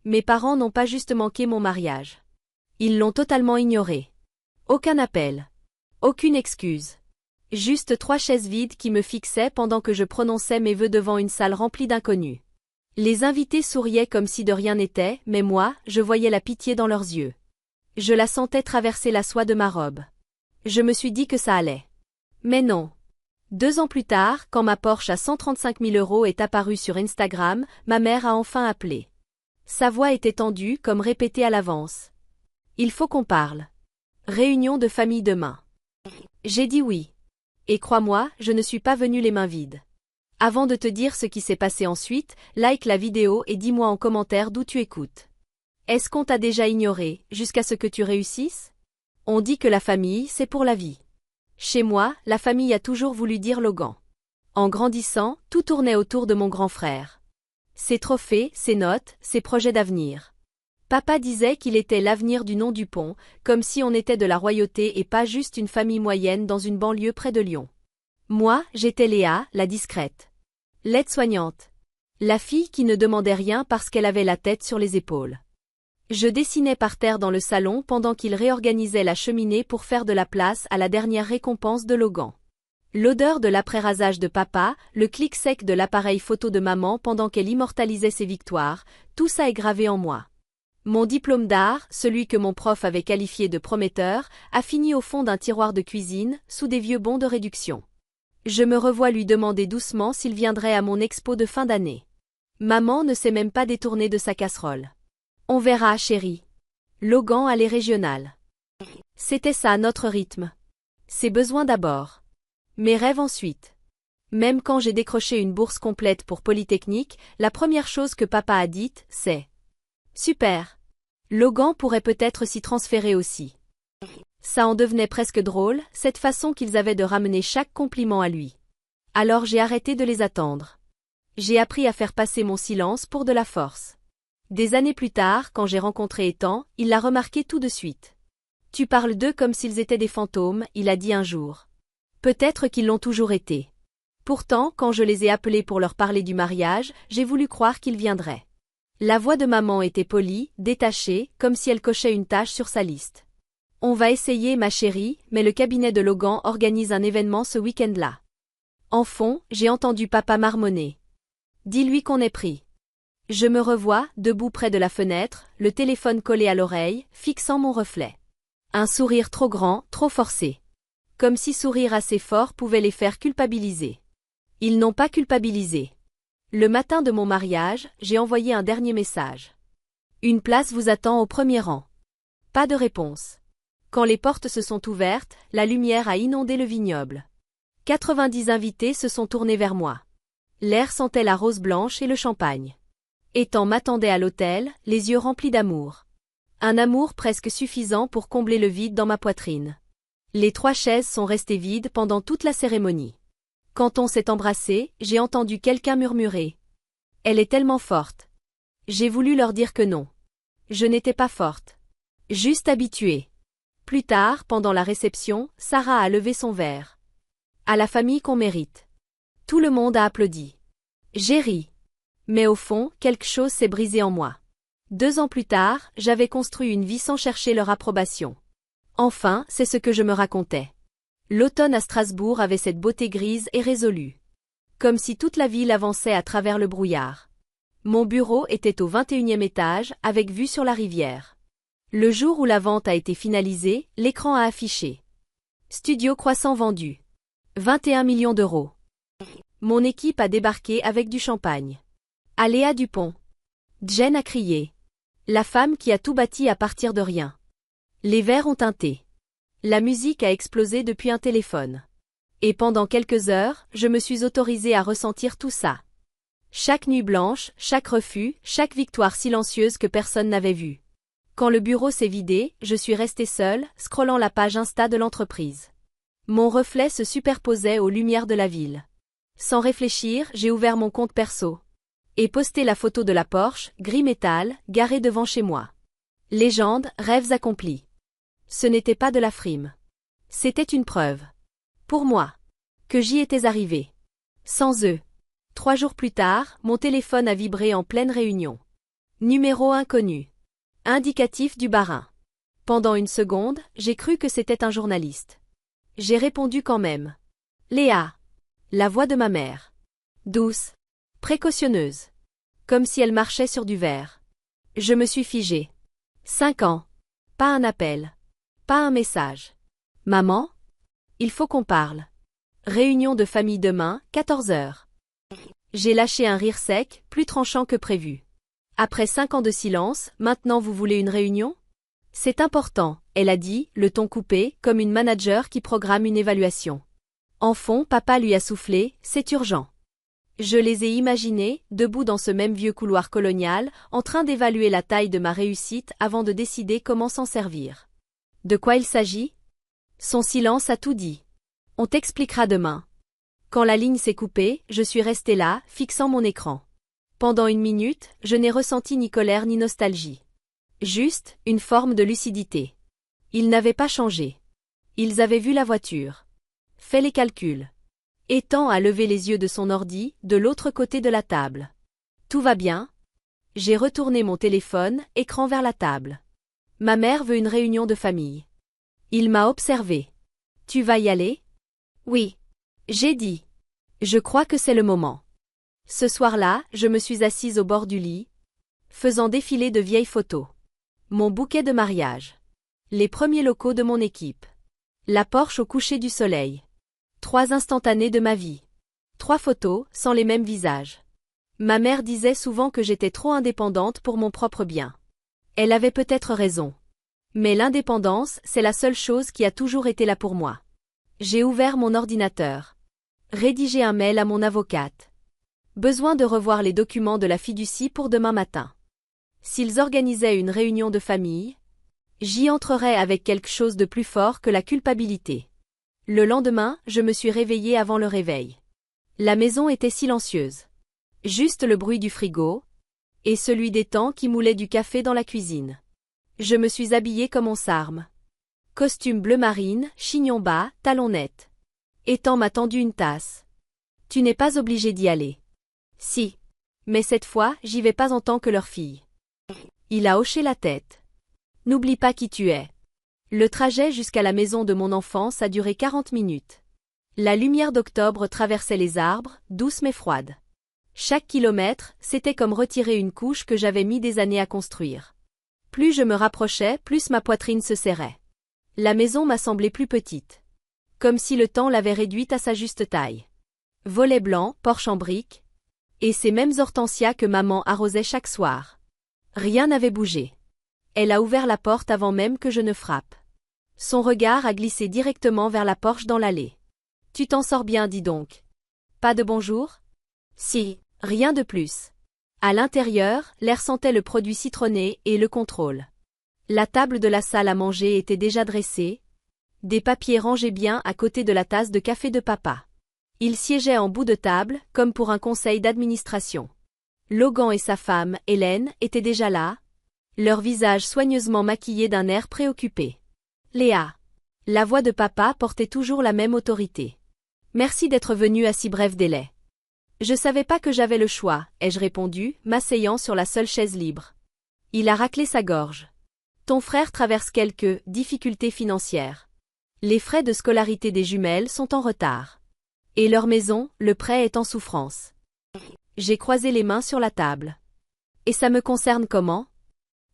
Mes parents n'ont pas juste manqué mon mariage. Ils l'ont totalement ignoré. Aucun appel. Aucune excuse. Juste 3 chaises vides qui me fixaient pendant que je prononçais mes vœux devant une salle remplie d'inconnus. Les invités souriaient comme si de rien n'était, mais moi, je voyais la pitié dans leurs yeux. Je la sentais traverser la soie de ma robe. Je me suis dit que ça allait. Mais non. 2 ans plus tard, quand ma Porsche à 135 000 € est apparue sur Instagram, ma mère a enfin appelé. Sa voix était tendue, comme répétée à l'avance. Il faut qu'on parle. Réunion de famille demain. J'ai dit oui. Et crois-moi, je ne suis pas venue les mains vides. Avant de te dire ce qui s'est passé ensuite, like la vidéo et dis-moi en commentaire d'où tu écoutes. Est-ce qu'on t'a déjà ignoré, jusqu'à ce que tu réussisses? On dit que la famille, c'est pour la vie. Chez moi, la famille a toujours voulu dire Logan. En grandissant, tout tournait autour de mon grand frère. Ses trophées, ses notes, ses projets d'avenir. Papa disait qu'il était l'avenir du nom Dupont, comme si on était de la royauté et pas juste une famille moyenne dans une banlieue près de Lyon. Moi, j'étais Léa, la discrète. L'aide-soignante. La fille qui ne demandait rien parce qu'elle avait la tête sur les épaules. Je dessinais par terre dans le salon pendant qu'il réorganisait la cheminée pour faire de la place à la dernière récompense de Logan. L'odeur de l'après-rasage de papa, le clic sec de l'appareil photo de maman pendant qu'elle immortalisait ses victoires, tout ça est gravé en moi. Mon diplôme d'art, celui que mon prof avait qualifié de prometteur, a fini au fond d'un tiroir de cuisine, sous des vieux bons de réduction. Je me revois lui demander doucement s'il viendrait à mon expo de fin d'année. Maman ne s'est même pas détournée de sa casserole. On verra, chérie. Logan allait régional. C'était ça notre rythme. Ses besoins d'abord. Mes rêves ensuite. Même quand j'ai décroché une bourse complète pour Polytechnique, la première chose que papa a dite, c'est « Super. Logan pourrait peut-être s'y transférer aussi. » Ça en devenait presque drôle, cette façon qu'ils avaient de ramener chaque compliment à lui. Alors j'ai arrêté de les attendre. J'ai appris à faire passer mon silence pour de la force. Des années plus tard, quand j'ai rencontré Ethan, il l'a remarqué tout de suite. « Tu parles d'eux comme s'ils étaient des fantômes », il a dit un jour. Peut-être qu'ils l'ont toujours été. Pourtant, quand je les ai appelés pour leur parler du mariage, j'ai voulu croire qu'ils viendraient. La voix de maman était polie, détachée, comme si elle cochait une tâche sur sa liste. « On va essayer, ma chérie, mais le cabinet de Logan organise un événement ce week-end-là. » En fond, j'ai entendu papa marmonner. « Dis-lui qu'on est pris. » Je me revois, debout près de la fenêtre, le téléphone collé à l'oreille, fixant mon reflet. Un sourire trop grand, trop forcé. Comme si sourire assez fort pouvait les faire culpabiliser. Ils n'ont pas culpabilisé. Le matin de mon mariage, j'ai envoyé un dernier message. Une place vous attend au premier rang. Pas de réponse. Quand les portes se sont ouvertes, la lumière a inondé le vignoble. 90 invités se sont tournés vers moi. L'air sentait la rose blanche et le champagne. Ethan m'attendait à l'hôtel, les yeux remplis d'amour. Un amour presque suffisant pour combler le vide dans ma poitrine. Les 3 chaises sont restées vides pendant toute la cérémonie. Quand on s'est embrassé, j'ai entendu quelqu'un murmurer. « Elle est tellement forte. » J'ai voulu leur dire que non. Je n'étais pas forte. Juste habituée. Plus tard, pendant la réception, Sarah a levé son verre. À la famille qu'on mérite. Tout le monde a applaudi. J'ai ri. Mais au fond, quelque chose s'est brisé en moi. 2 ans plus tard, j'avais construit une vie sans chercher leur approbation. Enfin, c'est ce que je me racontais. L'automne à Strasbourg avait cette beauté grise et résolue. Comme si toute la ville avançait à travers le brouillard. Mon bureau était au 21e étage, avec vue sur la rivière. Le jour où la vente a été finalisée, l'écran a affiché. Studio Croissant vendu. 21 millions d'euros. Mon équipe a débarqué avec du champagne. Aléa Dupont. Jen a crié. La femme qui a tout bâti à partir de rien. Les verres ont teinté. La musique a explosé depuis un téléphone. Et pendant quelques heures, je me suis autorisée à ressentir tout ça. Chaque nuit blanche, chaque refus, chaque victoire silencieuse que personne n'avait vue. Quand le bureau s'est vidé, je suis restée seule, scrollant la page Insta de l'entreprise. Mon reflet se superposait aux lumières de la ville. Sans réfléchir, j'ai ouvert mon compte perso. Et posté la photo de la Porsche, gris métal, garée devant chez moi. Légende, rêves accomplis. Ce n'était pas de la frime. C'était une preuve. Pour moi. Que j'y étais arrivée. Sans eux. 3 jours plus tard, mon téléphone a vibré en pleine réunion. Numéro inconnu. Indicatif du barin. Pendant une seconde, j'ai cru que c'était un journaliste. J'ai répondu quand même. Léa. La voix de ma mère. Douce. Précautionneuse. Comme si elle marchait sur du verre. Je me suis figée. 5 ans. Pas un appel. Pas un message. Maman? Il faut qu'on parle. Réunion de famille demain, 14 heures. J'ai lâché un rire sec, plus tranchant que prévu. Après 5 ans de silence, maintenant vous voulez une réunion? C'est important, elle a dit, le ton coupé, comme une manager qui programme une évaluation. En fond, papa lui a soufflé, c'est urgent. Je les ai imaginés, debout dans ce même vieux couloir colonial, en train d'évaluer la taille de ma réussite avant de décider comment s'en servir. De quoi il s'agit? Son silence a tout dit. On t'expliquera demain. Quand la ligne s'est coupée, je suis restée là, fixant mon écran. Pendant 1 minute, je n'ai ressenti ni colère ni nostalgie. Juste, une forme de lucidité. Ils n'avaient pas changé. Ils avaient vu la voiture. Fait les calculs. Ethan a levé les yeux de son ordi, de l'autre côté de la table. Tout va bien? J'ai retourné mon téléphone, écran vers la table. Ma mère veut une réunion de famille. Il m'a observé. Tu vas y aller? Oui. J'ai dit. Je crois que c'est le moment. Ce soir-là, je me suis assise au bord du lit, faisant défiler de vieilles photos. Mon bouquet de mariage. Les premiers locaux de mon équipe. La Porsche au coucher du soleil. 3 instantanés de ma vie. 3 photos, sans les mêmes visages. Ma mère disait souvent que j'étais trop indépendante pour mon propre bien. Elle avait peut-être raison. Mais l'indépendance, c'est la seule chose qui a toujours été là pour moi. J'ai ouvert mon ordinateur. Rédigé un mail à mon avocate. Besoin de revoir les documents de la fiducie pour demain matin. S'ils organisaient une réunion de famille, j'y entrerais avec quelque chose de plus fort que la culpabilité. Le lendemain, je me suis réveillée avant le réveil. La maison était silencieuse. Juste le bruit du frigo et celui d'Ethan qui moulait du café dans la cuisine. Je me suis habillée comme on s'arme. Costume bleu marine, chignon bas, talons nets. Ethan m'a tendu une tasse. Tu n'es pas obligé d'y aller. Si. Mais cette fois, j'y vais pas en tant que leur fille. Il a hoché la tête. N'oublie pas qui tu es. Le trajet jusqu'à la maison de mon enfance a duré 40 minutes. La lumière d'octobre traversait les arbres, douce mais froide. Chaque kilomètre, c'était comme retirer une couche que j'avais mis des années à construire. Plus je me rapprochais, plus ma poitrine se serrait. La maison m'a semblé plus petite. Comme si le temps l'avait réduite à sa juste taille. Volet blanc, porche en briques. Et ces mêmes hortensias que maman arrosait chaque soir. Rien n'avait bougé. Elle a ouvert la porte avant même que je ne frappe. Son regard a glissé directement vers la Porsche dans l'allée. Tu t'en sors bien, dis donc. Pas de bonjour? Si, rien de plus. À l'intérieur, l'air sentait le produit citronné et le contrôle. La table de la salle à manger était déjà dressée. Des papiers rangés bien à côté de la tasse de café de papa. Il siégeait en bout de table, comme pour un conseil d'administration. Logan et sa femme, Hélène, étaient déjà là, leur visage soigneusement maquillé d'un air préoccupé. Léa. La voix de papa portait toujours la même autorité. Merci d'être venu à si bref délai. Je savais pas que j'avais le choix, ai-je répondu, m'asseyant sur la seule chaise libre. Il a raclé sa gorge. Ton frère traverse quelques difficultés financières. Les frais de scolarité des jumelles sont en retard. Et leur maison, le prêt est en souffrance. J'ai croisé les mains sur la table. Et ça me concerne comment?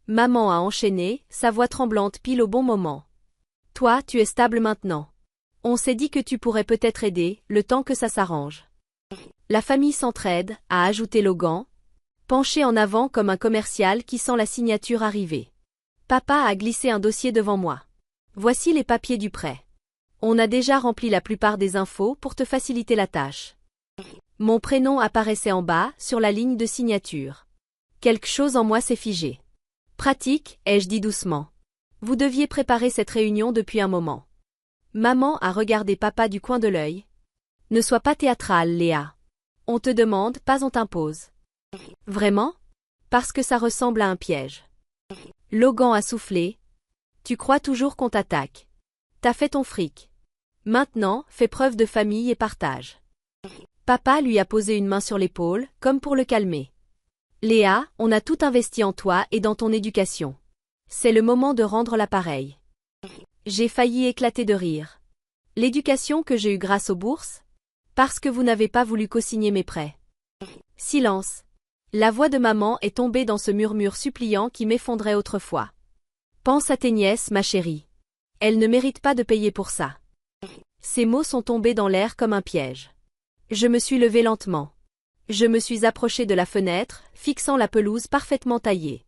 Maman a enchaîné, sa voix tremblante pile au bon moment. Toi, tu es stable maintenant. On s'est dit que tu pourrais peut-être aider, le temps que ça s'arrange. La famille s'entraide, a ajouté Logan, penché en avant comme un commercial qui sent la signature arriver. Papa a glissé un dossier devant moi. Voici les papiers du prêt. On a déjà rempli la plupart des infos pour te faciliter la tâche. Mon prénom apparaissait en bas, sur la ligne de signature. Quelque chose en moi s'est figé. Pratique, ai-je dit doucement. Vous deviez préparer cette réunion depuis un moment. Maman a regardé papa du coin de l'œil. Ne sois pas théâtrale, Léa. On te demande, pas on t'impose. Vraiment? Parce que ça ressemble à un piège. Logan a soufflé. Tu crois toujours qu'on t'attaque. T'as fait ton fric. Maintenant, fais preuve de famille et partage. Papa lui a posé une main sur l'épaule, comme pour le calmer. Léa, on a tout investi en toi et dans ton éducation. C'est le moment de rendre l'appareil. J'ai failli éclater de rire. L'éducation que j'ai eue grâce aux bourses? Parce que vous n'avez pas voulu co-signer mes prêts. Silence. La voix de maman est tombée dans ce murmure suppliant qui m'effondrait autrefois. Pense à tes nièces, ma chérie. Elles ne méritent pas de payer pour ça. Ces mots sont tombés dans l'air comme un piège. Je me suis levée lentement. Je me suis approchée de la fenêtre, fixant la pelouse parfaitement taillée.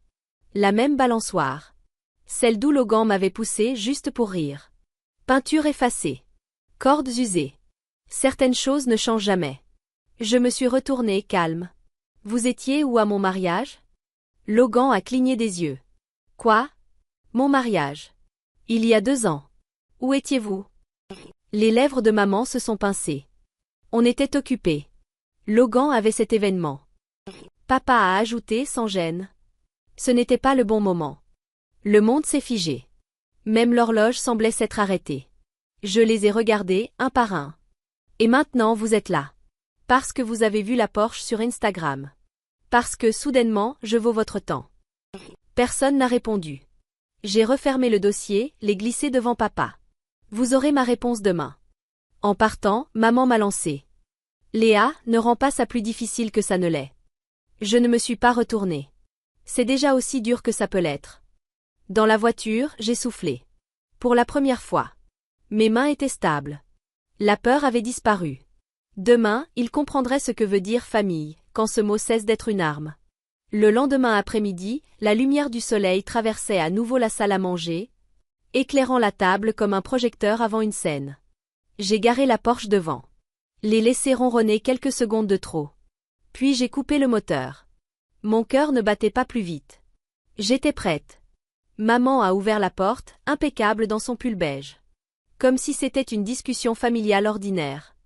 La même balançoire. Celle d'où Logan m'avait poussée juste pour rire. Peinture effacée. Cordes usées. Certaines choses ne changent jamais. Je me suis retournée, calme. Vous étiez où à mon mariage? Logan a cligné des yeux. Quoi? Mon mariage. Il y a 2 ans. Où étiez-vous? Les lèvres de maman se sont pincées. On était occupés. Logan avait cet événement. Papa a ajouté sans gêne. Ce n'était pas le bon moment. Le monde s'est figé. Même l'horloge semblait s'être arrêtée. Je les ai regardés, un par un. Et maintenant vous êtes là. Parce que vous avez vu la Porsche sur Instagram. Parce que, soudainement, je vaux votre temps. Personne n'a répondu. J'ai refermé le dossier, l'ai glissé devant papa. Vous aurez ma réponse demain. En partant, maman m'a lancé. Léa, ne rend pas ça plus difficile que ça ne l'est. Je ne me suis pas retournée. C'est déjà aussi dur que ça peut l'être. Dans la voiture, j'ai soufflé. Pour la première fois. Mes mains étaient stables. La peur avait disparu. Demain, il comprendrait ce que veut dire famille, quand ce mot cesse d'être une arme. Le lendemain après-midi, la lumière du soleil traversait à nouveau la salle à manger, éclairant la table comme un projecteur avant une scène. J'ai garé la Porsche devant. Les laissé ronronner quelques secondes de trop. Puis j'ai coupé le moteur. Mon cœur ne battait pas plus vite. J'étais prête. Maman a ouvert la porte, impeccable dans son pull beige. Comme si c'était une discussion familiale ordinaire.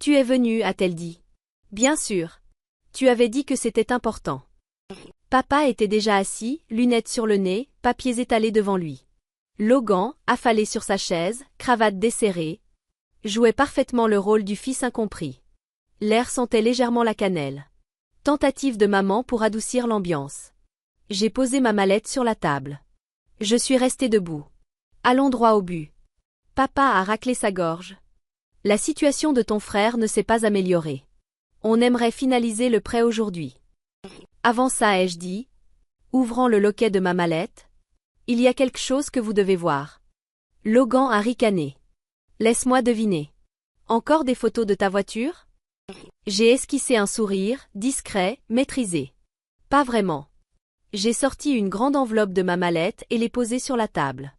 Tu es venue, a-t-elle dit. Bien sûr. Tu avais dit que c'était important. Papa était déjà assis, lunettes sur le nez, papiers étalés devant lui. Logan, affalé sur sa chaise, cravate desserrée, jouait parfaitement le rôle du fils incompris. L'air sentait légèrement la cannelle. Tentative de maman pour adoucir l'ambiance. J'ai posé ma mallette sur la table. Je suis restée debout. Allons droit au but. Papa a raclé sa gorge. La situation de ton frère ne s'est pas améliorée. On aimerait finaliser le prêt aujourd'hui. Avant ça, ai-je dit, ouvrant le loquet de ma mallette, il y a quelque chose que vous devez voir. Logan a ricané. Laisse-moi deviner. Encore des photos de ta voiture? J'ai esquissé un sourire, discret, maîtrisé. Pas vraiment. J'ai sorti une grande enveloppe de ma mallette et l'ai posée sur la table.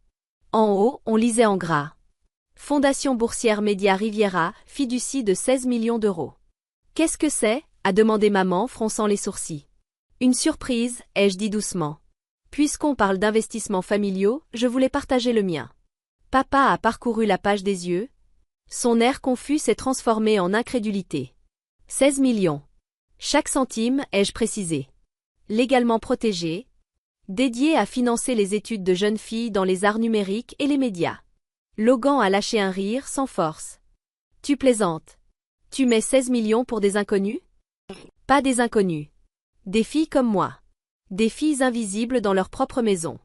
En haut, on lisait en gras. Fondation boursière Média Riviera, fiducie de 16 millions d'euros. Qu'est-ce que c'est? A demandé maman, fronçant les sourcils. Une surprise, ai-je dit doucement. Puisqu'on parle d'investissements familiaux, je voulais partager le mien. Papa a parcouru la page des yeux. Son air confus s'est transformé en incrédulité. 16 millions. Chaque centime, ai-je précisé. Légalement protégé. Dédié à financer les études de jeunes filles dans les arts numériques et les médias. Logan a lâché un rire sans force. Tu plaisantes. Tu mets 16 millions pour des inconnus? Pas des inconnus. Des filles comme moi. Des filles invisibles dans leur propre maison.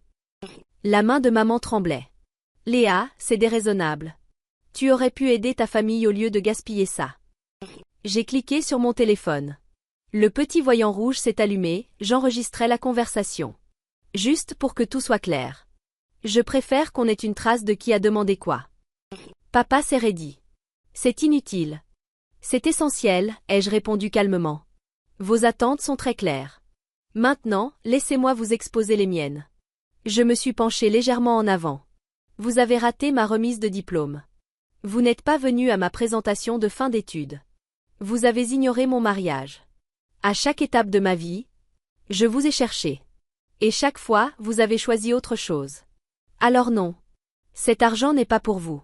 La main de maman tremblait. Léa, c'est déraisonnable. Tu aurais pu aider ta famille au lieu de gaspiller ça. J'ai cliqué sur mon téléphone. Le petit voyant rouge s'est allumé, j'enregistrais la conversation. Juste pour que tout soit clair. Je préfère qu'on ait une trace de qui a demandé quoi. Papa s'est raidi. C'est inutile. C'est essentiel, ai-je répondu calmement. Vos attentes sont très claires. Maintenant, laissez-moi vous exposer les miennes. Je me suis penchée légèrement en avant. Vous avez raté ma remise de diplôme. Vous n'êtes pas venu à ma présentation de fin d'études. Vous avez ignoré mon mariage. À chaque étape de ma vie, je vous ai cherché. Et chaque fois, vous avez choisi autre chose. Alors non. Cet argent n'est pas pour vous.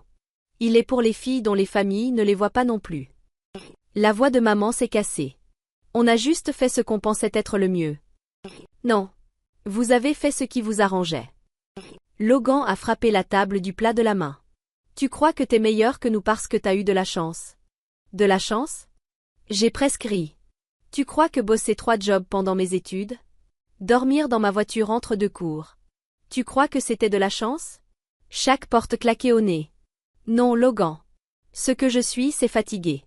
Il est pour les filles dont les familles ne les voient pas non plus. La voix de maman s'est cassée. On a juste fait ce qu'on pensait être le mieux. Non. Vous avez fait ce qui vous arrangeait. Logan a frappé la table du plat de la main. Tu crois que t'es meilleur que nous parce que t'as eu de la chance? De la chance? J'ai presque ri. Tu crois que bosser 3 jobs pendant mes études, Dormir dans ma voiture entre deux cours. Tu crois que c'était de la chance? Chaque porte claquée au nez. Non, Logan. Ce que je suis, c'est fatigué.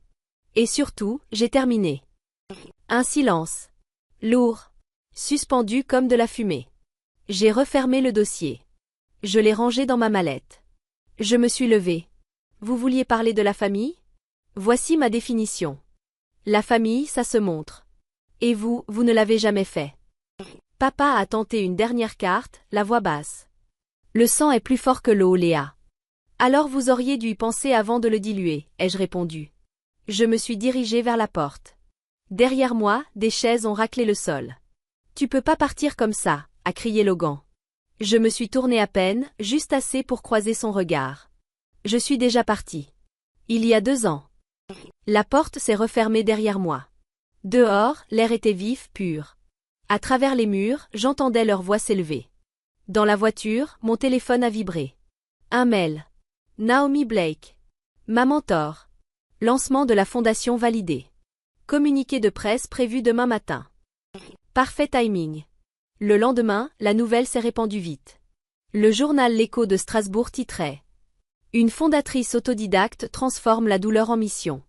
Et surtout, j'ai terminé. Un silence. Lourd. Suspendu comme de la fumée. J'ai refermé le dossier. Je l'ai rangé dans ma mallette. Je me suis levée. Vous vouliez parler de la famille? Voici ma définition. La famille, ça se montre. Et vous, vous ne l'avez jamais fait. Papa a tenté une dernière carte, la voix basse. Le sang est plus fort que l'eau, Léa. Alors vous auriez dû y penser avant de le diluer, ai-je répondu. Je me suis dirigée vers la porte. Derrière moi, des chaises ont raclé le sol. Tu peux pas partir comme ça, a crié Logan. Je me suis tournée à peine, juste assez pour croiser son regard. Je suis déjà partie. Il y a 2 ans. La porte s'est refermée derrière moi. Dehors, l'air était vif, pur. À travers les murs, j'entendais leur voix s'élever. Dans la voiture, mon téléphone a vibré. Un mail. Naomi Blake. Ma mentor. Lancement de la fondation validé. Communiqué de presse prévu demain matin. Parfait timing. Le lendemain, la nouvelle s'est répandue vite. Le journal L'Écho de Strasbourg titrait. Une fondatrice autodidacte transforme la douleur en mission.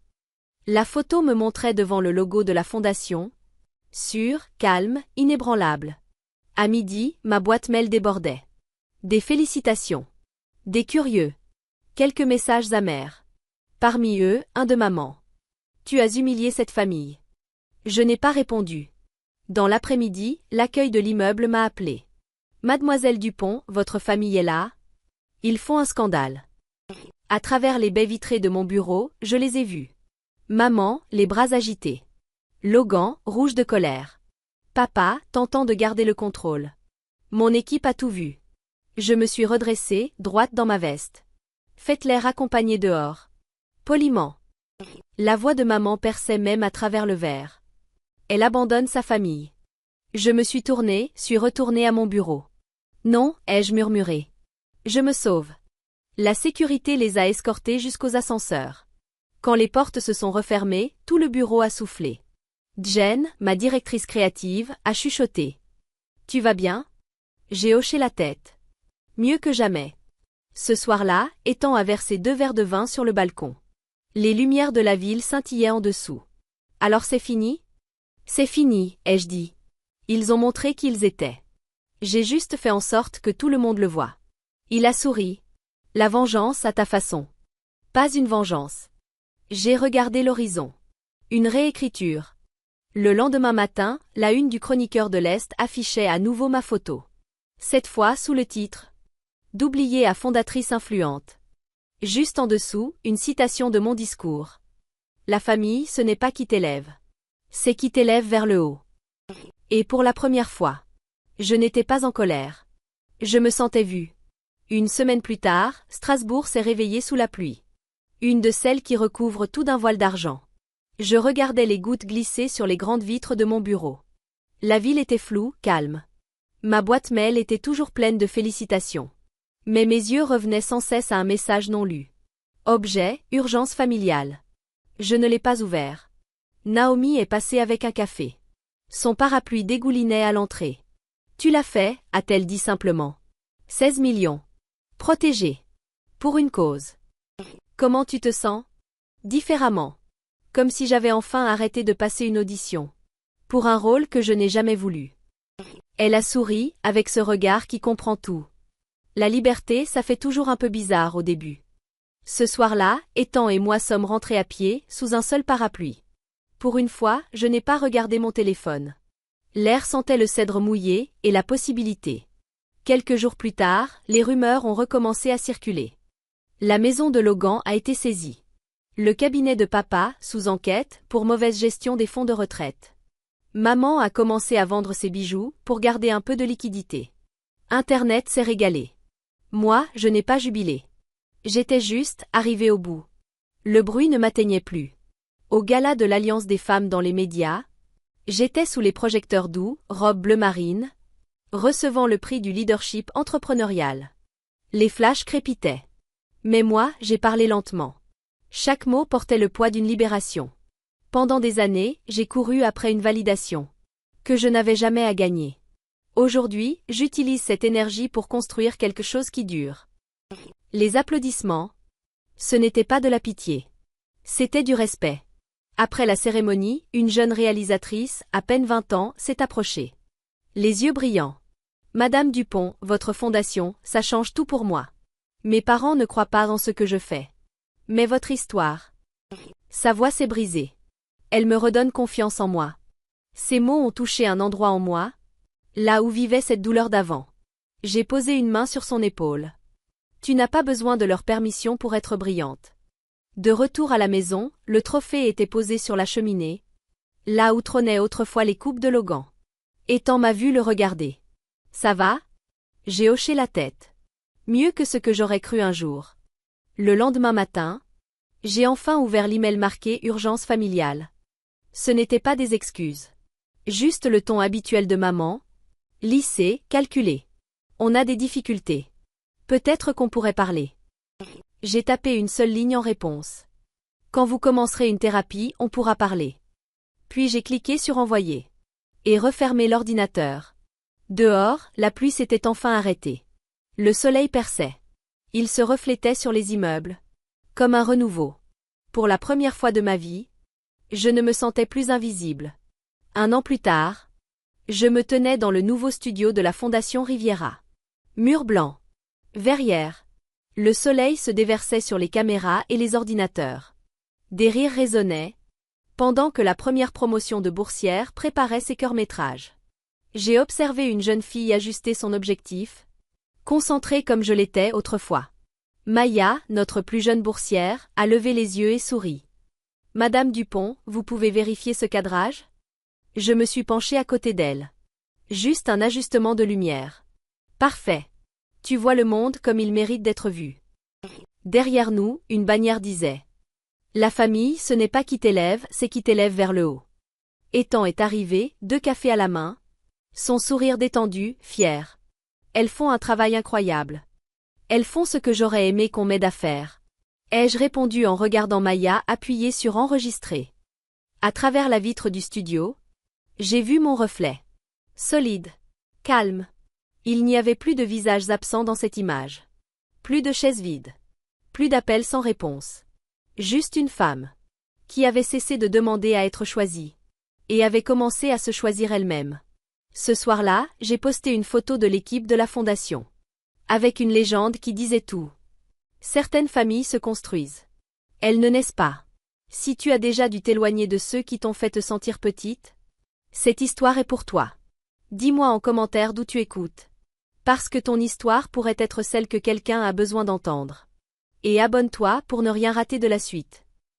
La photo me montrait devant le logo de la fondation. Sûre, calme, inébranlable. À midi, ma boîte mail débordait. Des félicitations. Des curieux. Quelques messages amers. Parmi eux, un de maman. Tu as humilié cette famille. Je n'ai pas répondu. Dans l'après-midi, l'accueil de l'immeuble m'a appelé. Mademoiselle Dupont, votre famille est là? Ils font un scandale. À travers les baies vitrées de mon bureau, je les ai vus. Maman, les bras agités. Logan, rouge de colère. Papa, tentant de garder le contrôle. Mon équipe a tout vu. Je me suis redressée, droite dans ma veste. Faites-les accompagner dehors. Poliment. La voix de maman perçait même à travers le verre. Elle abandonne sa famille. Je me suis tournée, suis retournée à mon bureau. Non, ai-je murmuré. Je me sauve. La sécurité les a escortés jusqu'aux ascenseurs. Quand les portes se sont refermées, tout le bureau a soufflé. Jen, ma directrice créative, a chuchoté. Tu vas bien? J'ai hoché la tête. Mieux que jamais. Ce soir-là, Ethan a versé 2 verres de vin sur le balcon. Les lumières de la ville scintillaient en dessous. Alors c'est fini? C'est fini, ai-je dit. Ils ont montré qui ils étaient. J'ai juste fait en sorte que tout le monde le voie. Il a souri. La vengeance à ta façon. Pas une vengeance. J'ai regardé l'horizon. Une réécriture. Le lendemain matin, la une du Chroniqueur de l'Est affichait à nouveau ma photo. Cette fois sous le titre « D'oublier à fondatrice influente ». Juste en dessous, une citation de mon discours. La famille, ce n'est pas qui t'élève. C'est qui t'élève vers le haut. Et pour la première fois, je n'étais pas en colère. Je me sentais vue. Une semaine plus tard, Strasbourg s'est réveillée sous la pluie. Une de celles qui recouvrent tout d'un voile d'argent. Je regardais les gouttes glisser sur les grandes vitres de mon bureau. La ville était floue, calme. Ma boîte mail était toujours pleine de félicitations. Mais mes yeux revenaient sans cesse à un message non lu. Objet, urgence familiale. Je ne l'ai pas ouvert. Naomi est passée avec un café. Son parapluie dégoulinait à l'entrée. Tu l'as fait, a-t-elle dit simplement. 16 millions. Protégé. Pour une cause. Comment tu te sens? Différemment. Comme si j'avais enfin arrêté de passer une audition. Pour un rôle que je n'ai jamais voulu. Elle a souri, avec ce regard qui comprend tout. La liberté, ça fait toujours un peu bizarre au début. Ce soir-là, Ethan et moi sommes rentrés à pied, sous un seul parapluie. Pour une fois, je n'ai pas regardé mon téléphone. L'air sentait le cèdre mouillé, et la possibilité. Quelques jours plus tard, les rumeurs ont recommencé à circuler. La maison de Logan a été saisie. Le cabinet de papa, sous enquête, pour mauvaise gestion des fonds de retraite. Maman a commencé à vendre ses bijoux, pour garder un peu de liquidité. Internet s'est régalé. Moi, je n'ai pas jubilé. J'étais juste arrivé au bout. Le bruit ne m'atteignait plus. Au gala de l'Alliance des femmes dans les médias, j'étais sous les projecteurs doux, robe bleu marine, recevant le prix du leadership entrepreneurial. Les flashs crépitaient. Mais moi, j'ai parlé lentement. Chaque mot portait le poids d'une libération. Pendant des années, j'ai couru après une validation. Que je n'avais jamais à gagner. Aujourd'hui, j'utilise cette énergie pour construire quelque chose qui dure. Les applaudissements. Ce n'était pas de la pitié. C'était du respect. Après la cérémonie, une jeune réalisatrice, à peine 20 ans, s'est approchée. Les yeux brillants. Madame Dupont, votre fondation, ça change tout pour moi. Mes parents ne croient pas en ce que je fais. Mais votre histoire. Sa voix s'est brisée. Elle me redonne confiance en moi. Ces mots ont touché un endroit en moi, là où vivait cette douleur d'avant. J'ai posé une main sur son épaule. Tu n'as pas besoin de leur permission pour être brillante. De retour à la maison, le trophée était posé sur la cheminée, là où trônaient autrefois les coupes de Logan. Ethan m'a vu le regarder. Ça va? J'ai hoché la tête. Mieux que ce que j'aurais cru un jour. Le lendemain matin, j'ai enfin ouvert l'email marqué Urgence familiale. Ce n'était pas des excuses. Juste le ton habituel de maman. Lycée, calculé. On a des difficultés. Peut-être qu'on pourrait parler. J'ai tapé une seule ligne en réponse. Quand vous commencerez une thérapie, on pourra parler. Puis j'ai cliqué sur Envoyer. Et refermé l'ordinateur. Dehors, la pluie s'était enfin arrêtée. Le soleil perçait. Il se reflétait sur les immeubles. Comme un renouveau. Pour la première fois de ma vie, je ne me sentais plus invisible. Un an plus tard, je me tenais dans le nouveau studio de la Fondation Riviera. Mur blanc. Verrière. Le soleil se déversait sur les caméras et les ordinateurs. Des rires résonnaient, pendant que la première promotion de boursière préparait ses courts-métrages. J'ai observé une jeune fille ajuster son objectif, concentrée comme je l'étais autrefois. Maya, notre plus jeune boursière, a levé les yeux et sourit. Madame Dupont, vous pouvez vérifier ce cadrage? Je me suis penchée à côté d'elle. Juste un ajustement de lumière. Parfait. Tu vois le monde comme il mérite d'être vu. Derrière nous, une bannière disait. La famille, ce n'est pas qui t'élève, c'est qui t'élève vers le haut. Ethan est arrivé, 2 cafés à la main. Son sourire détendu, fier. Elles font un travail incroyable. Elles font ce que j'aurais aimé qu'on m'aide à faire. Ai-je répondu en regardant Maya appuyée sur enregistrer. À travers la vitre du studio, j'ai vu mon reflet. Solide. Calme. Il n'y avait plus de visages absents dans cette image. Plus de chaises vides. Plus d'appels sans réponse. Juste une femme. Qui avait cessé de demander à être choisie. Et avait commencé à se choisir elle-même. Ce soir-là, j'ai posté une photo de l'équipe de la fondation. Avec une légende qui disait tout. Certaines familles se construisent. Elles ne naissent pas. Si tu as déjà dû t'éloigner de ceux qui t'ont fait te sentir petite, cette histoire est pour toi. Dis-moi en commentaire d'où tu écoutes. Parce que ton histoire pourrait être celle que quelqu'un a besoin d'entendre. Et abonne-toi pour ne rien rater de la suite.